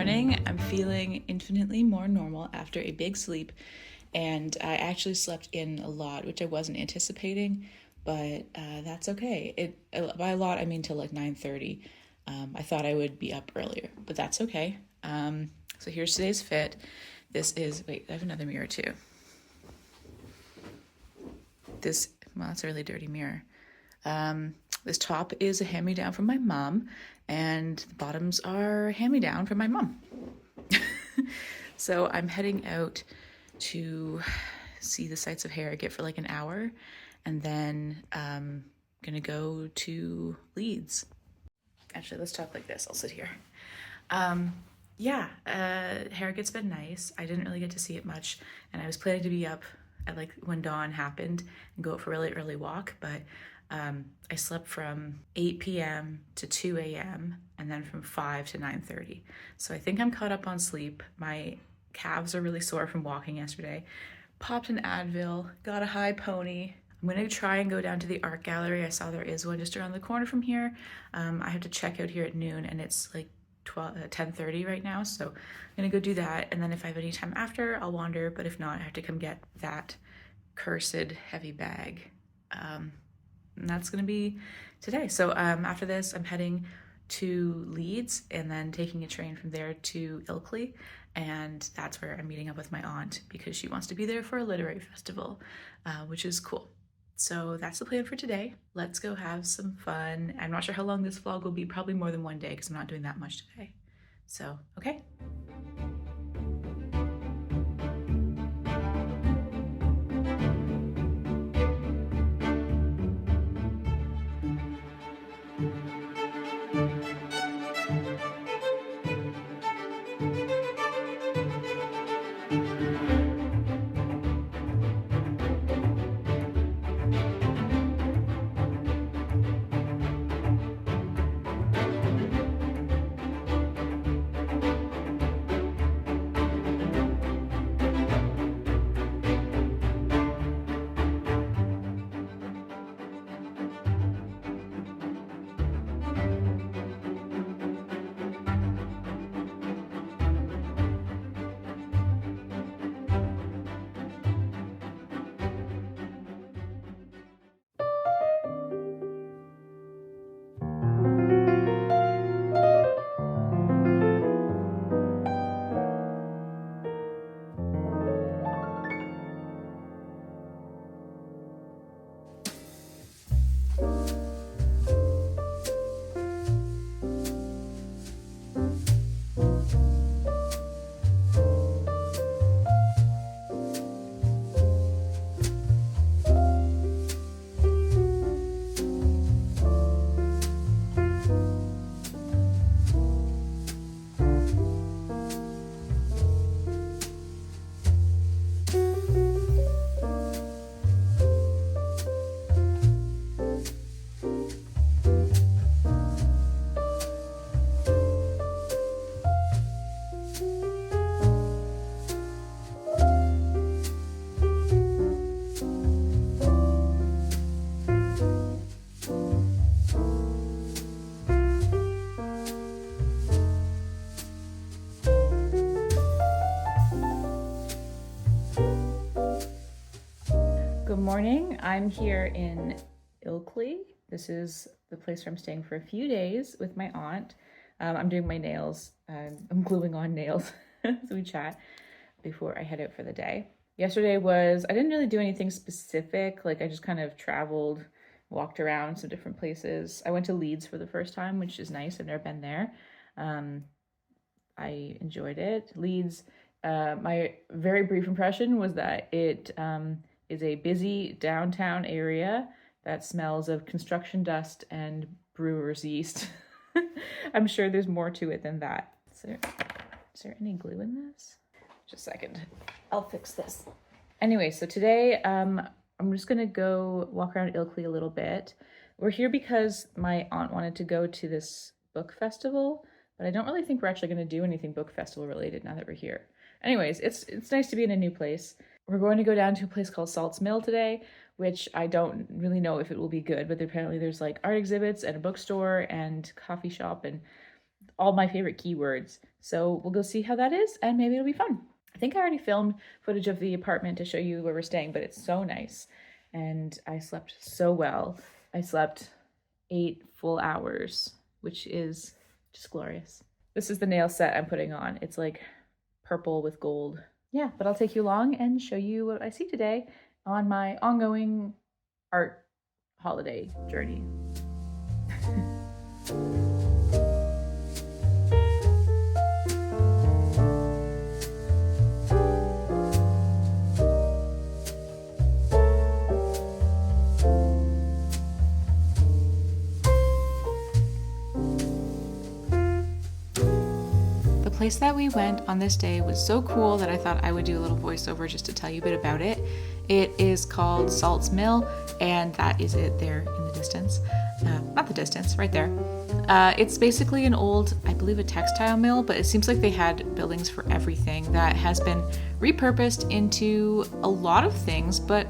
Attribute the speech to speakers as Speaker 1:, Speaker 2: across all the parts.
Speaker 1: morning. I'm feeling infinitely more normal after a big sleep, and I actually slept in a lot, which I wasn't anticipating, but that's okay. By a lot, I mean till like 9:30. I thought I would be up earlier, but that's okay. So here's today's fit. Wait, I have another mirror too. It's a really dirty mirror. This top is a hand-me-down from my mom, and the bottoms are hand-me-down from my mom. So I'm heading out to see the sights of Harrogate for like an hour, and then gonna go to Leeds. Actually, let's talk like this. I'll sit here. Harrogate's been nice. I didn't really get to see it much, and I was planning to be up at like when dawn happened and go out for a really early walk, but I slept from 8 p.m. to 2 a.m. and then from 5 to 9:30. So I think I'm caught up on sleep. My calves are really sore from walking yesterday. Popped an Advil, got a high pony. I'm gonna try and go down to the art gallery. I saw there is one just around the corner from here. I have to check out here at noon, and it's like 10:30 right now, so I'm gonna go do that, and then if I have any time after, I'll wander, but if not, I have to come get that cursed heavy bag. And that's gonna be today. So after this, I'm heading to Leeds and then taking a train from there to Ilkley, and that's where I'm meeting up with my aunt because she wants to be there for a literary festival, which is cool. So that's the plan for today. Let's go have some fun. I'm not sure how long this vlog will be, probably more than one day because I'm not doing that much today. So, okay. Good morning. I'm here in Ilkley. This is the place where I'm staying for a few days with my aunt. I'm doing my nails. I'm gluing on nails as we chat before I head out for the day. Yesterday I didn't really do anything specific. Like I just kind of traveled, walked around some different places. I went to Leeds for the first time, which is nice. I've never been there. I enjoyed it. Leeds, my very brief impression was that it is a busy downtown area that smells of construction dust and brewer's yeast. I'm sure there's more to it than that. Is there any glue in this? Just a second. I'll fix this. Anyway, so today I'm just gonna go walk around Ilkley a little bit. We're here because my aunt wanted to go to this book festival, but I don't really think we're actually gonna do anything book festival related now that we're here. Anyways, it's nice to be in a new place. We're going to go down to a place called Salt's Mill today, which I don't really know if it will be good, but apparently there's like art exhibits and a bookstore and coffee shop and all my favorite keywords. So we'll go see how that is, and maybe it'll be fun. I think I already filmed footage of the apartment to show you where we're staying, but it's so nice. And I slept so well. I slept 8 full hours, which is just glorious. This is the nail set I'm putting on. It's like purple with gold. Yeah, but I'll take you along and show you what I see today on my ongoing art holiday journey. The place that we went on this day was so cool that I thought I would do a little voiceover just to tell you a bit about it. It is called Salt's Mill, and that is it there in the distance. Not the distance, right there. It's basically an old, I believe, a textile mill, but it seems like they had buildings for everything that has been repurposed into a lot of things, but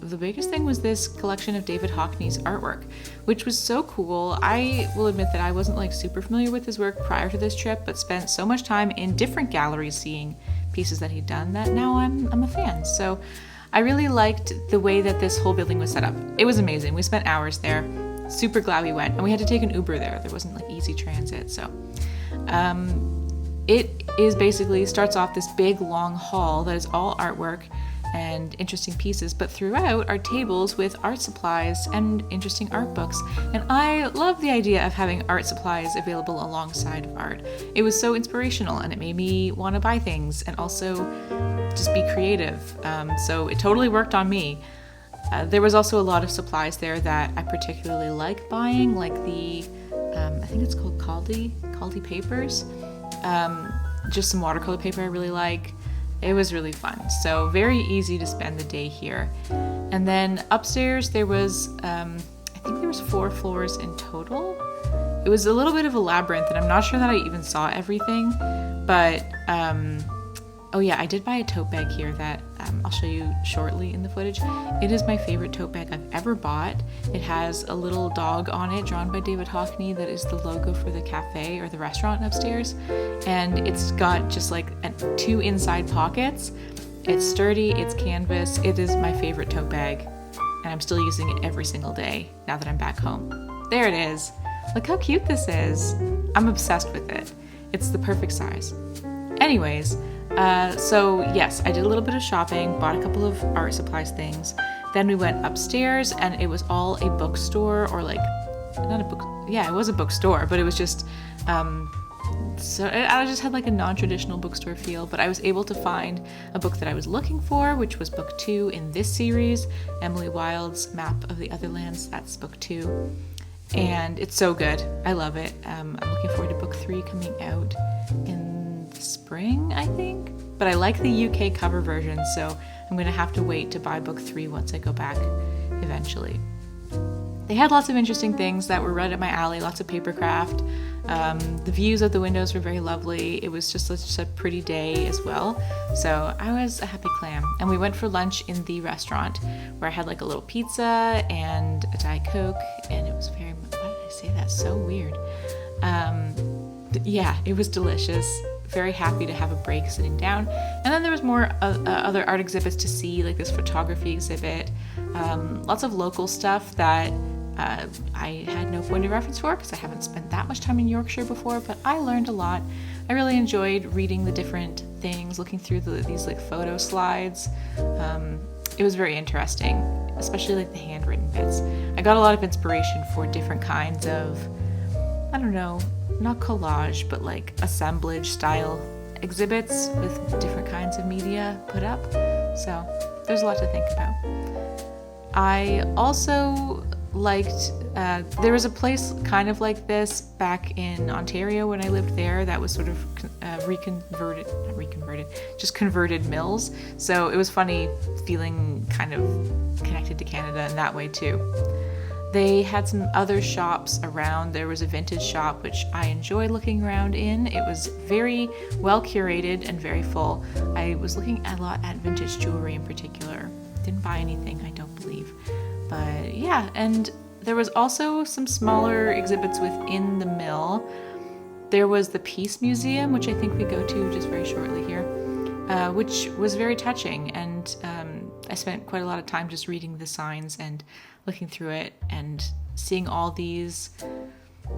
Speaker 1: the biggest thing was this collection of David Hockney's artwork, which was so cool. I will admit that I wasn't like super familiar with his work prior to this trip, but spent so much time in different galleries seeing pieces that he'd done that now I'm a fan. So I really liked the way that this whole building was set up. It was amazing. We spent hours there. Super glad we went, and we had to take an Uber there. There wasn't like easy transit, so it is basically starts off this big long hall that is all artwork and interesting pieces, but throughout are tables with art supplies and interesting art books. And I love the idea of having art supplies available alongside of art. It was so inspirational, and it made me want to buy things and also just be creative. So it totally worked on me. There was also a lot of supplies there that I particularly like buying, like the, I think it's called Caldi papers. Just some watercolor paper I really like. It was really fun. So very easy to spend the day here. And then upstairs there was, I think there was 4 floors in total. It was a little bit of a labyrinth, and I'm not sure that I even saw everything, but oh yeah, I did buy a tote bag here that I'll show you shortly in the footage. It is my favorite tote bag I've ever bought. It has a little dog on it drawn by David Hockney that is the logo for the cafe or the restaurant upstairs. And it's got just like 2 inside pockets. It's sturdy, it's canvas. It is my favorite tote bag, and I'm still using it every single day now that I'm back home. There it is. Look how cute this is. I'm obsessed with it. It's the perfect size. Anyways, so yes, I did a little bit of shopping, bought a couple of art supplies things. Then we went upstairs, and it was all a bookstore, or like, not a book, yeah, it was a bookstore, but it was just, so I just had like a non-traditional bookstore feel, but I was able to find a book that I was looking for, which was book 2 in this series, Emily Wilde's Map of the Otherlands. That's book 2. And it's so good. I love it. I'm looking forward to book 3 coming out in the spring, I think. But I like the UK cover version, so I'm going to have to wait to buy book 3 once I go back eventually. They had lots of interesting things that were right up my alley, lots of papercraft. The views of the windows were very lovely. It was just a pretty day as well. So I was a happy clam. And we went for lunch in the restaurant where I had like a little pizza and a Diet Coke, and it was very, why did I say that? So weird. Yeah, it was delicious. Very happy to have a break sitting down. And then there was more other art exhibits to see, like this photography exhibit. Lots of local stuff that I had no point of reference for because I haven't spent that much time in Yorkshire before, but I learned a lot. I really enjoyed reading the different things, looking through these like photo slides. It was very interesting, especially like the handwritten bits. I got a lot of inspiration for different kinds of, I don't know, not collage, but like assemblage style exhibits with different kinds of media put up. So there's a lot to think about. I also liked, there was a place kind of like this back in Ontario when I lived there that was sort of just converted mills. So it was funny feeling kind of connected to Canada in that way too. They had some other shops around. There was a vintage shop, which I enjoyed looking around in. It was very well curated and very full. I was looking a lot at vintage jewelry in particular. Didn't buy anything, I don't believe. But yeah, and there was also some smaller exhibits within the mill. There was the Peace Museum, which I think we go to just very shortly here, which was very touching. And I spent quite a lot of time just reading the signs and looking through it and seeing all these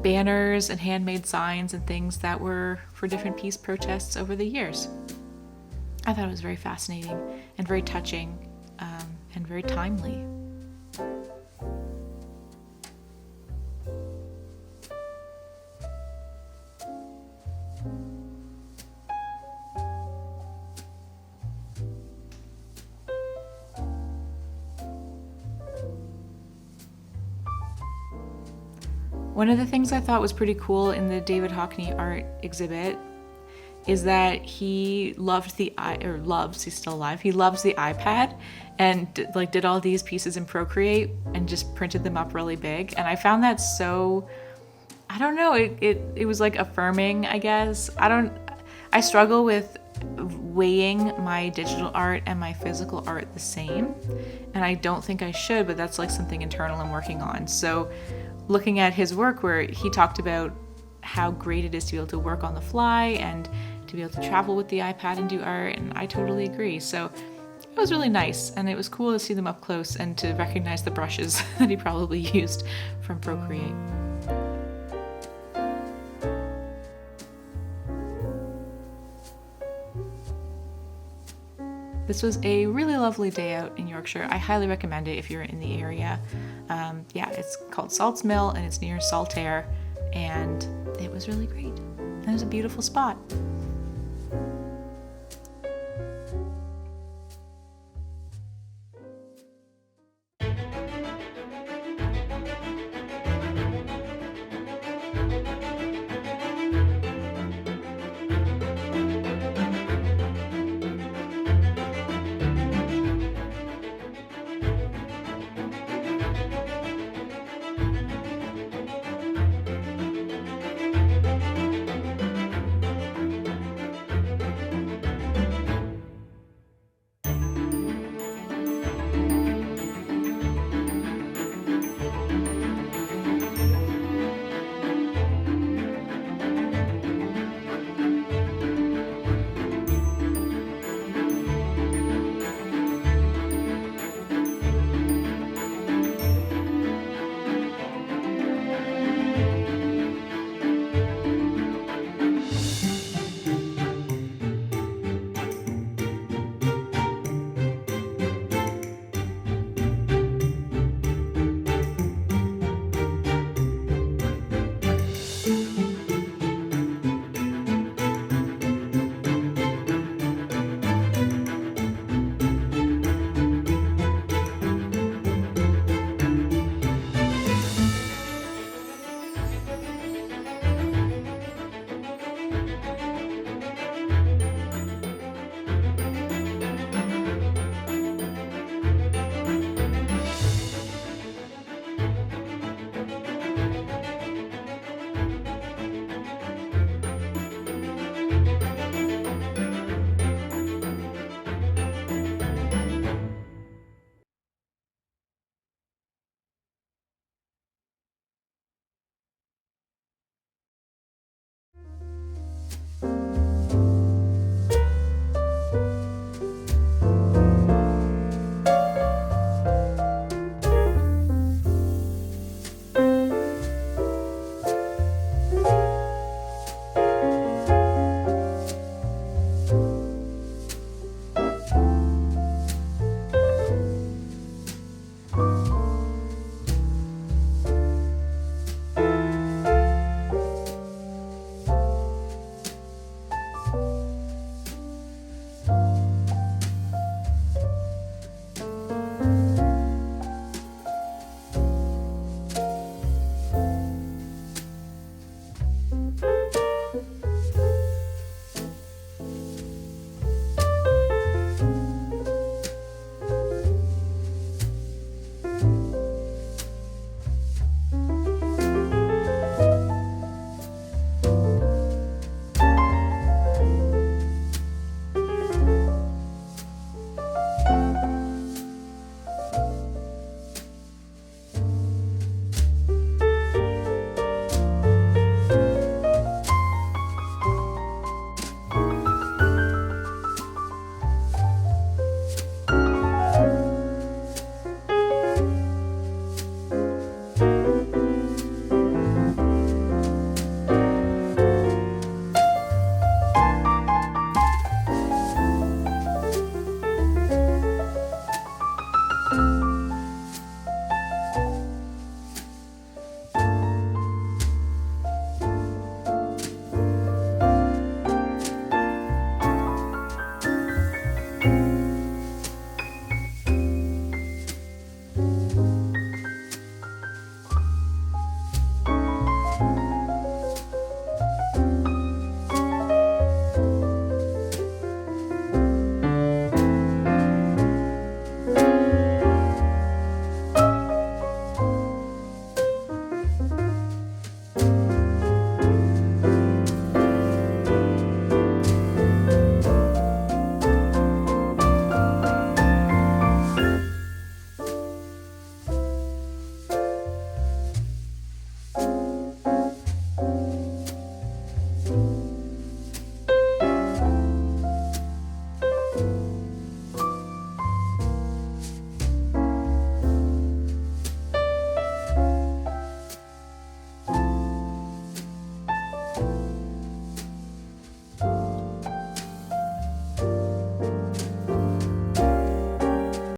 Speaker 1: banners and handmade signs and things that were for different peace protests over the years. I thought it was very fascinating and very touching and very timely. One of the things I thought was pretty cool in the David Hockney art exhibit is that he loved he's still alive, he loves the iPad and did all these pieces in Procreate and just printed them up really big. And I found that so, I don't know, it was like affirming, I guess. I struggle with weighing my digital art and my physical art the same, and I don't think I should, but that's like something internal I'm working on. So looking at his work where he talked about how great it is to be able to work on the fly and to be able to travel with the iPad and do art, and I totally agree. So it was really nice, and it was cool to see them up close and to recognize the brushes that he probably used from Procreate. This was a really lovely day out in Yorkshire. I highly recommend it if you're in the area. It's called Salts Mill and it's near Saltaire, and it was really great. And it was a beautiful spot.